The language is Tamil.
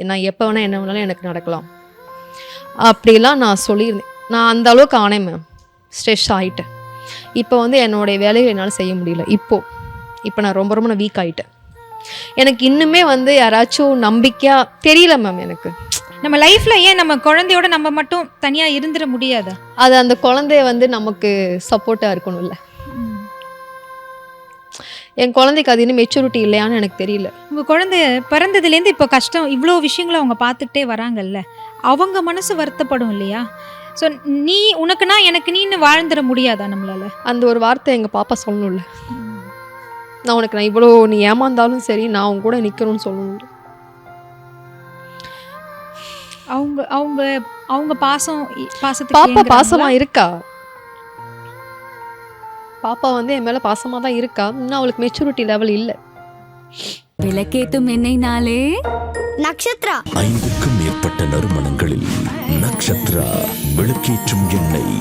நான் எப்போ வேணால் என்ன வேணாலும் எனக்கு நடக்கலாம் அப்படிலாம் நான் சொல்லியிருந்தேன். நான் அந்த அளவுக்கு ஆனேன் மேம். ஸ்ட்ரெஸ் ஆகிட்டேன். இப்போ வந்து என்னுடைய வேலையை என்னால் செய்ய முடியல. இப்போ நான் ரொம்ப நான் வீக் ஆகிட்டேன். எனக்கு இன்னுமே வந்து யாராச்சும் நம்பிக்கையாக தெரியல மேம். எனக்கு நம்ம லைஃப்ல ஏன் நம்ம குழந்தையோட நம்ம மட்டும் தனியா இருந்துட முடியாதா? அது அந்த குழந்தைய வந்து நமக்கு சப்போர்ட்டாக இருக்கணும்ல. என் குழந்தைக்கு அது இன்னும் மெச்சூரிட்டி இல்லையான்னு எனக்கு தெரியல. உங்க குழந்தை பிறந்ததுலேருந்து இப்போ கஷ்டம் இவ்வளோ விஷயங்களை அவங்க பார்த்துக்கிட்டே வராங்கல்ல, அவங்க மனசு வருத்தப்படும் இல்லையா? ஸோ நீ உனக்குனா எனக்கு நீன்னு வாழ்ந்துட முடியாதா நம்மளால? அந்த ஒரு வார்த்தை எங்கள் பாப்பா சொல்லணும்ல. நான் இவ்வளோ நீ ஏமாந்தாலும் சரி நான் அவங்க கூட நிற்கணும்னு சொல்லணும். அவங்க அவங்க அவங்க பாசத்துக்கு பாப்பா ஏங்குறாங்களா? பாசமா இருக்கா. பாப்பா வந்து என் மேல பாசமா தான் இருக்கா. இன்னும் அவளுக்கு மெச்சூரிட்டி லெவல் இல்லை. விளக்கேத்தும் எண்ணெய்னாலே நக்ஷத்ரா. 5க்கும் மேற்பட்ட நறுமணங்களில் நக்ஷத்ரா விளக்கேற்றும் எண்ணெய்.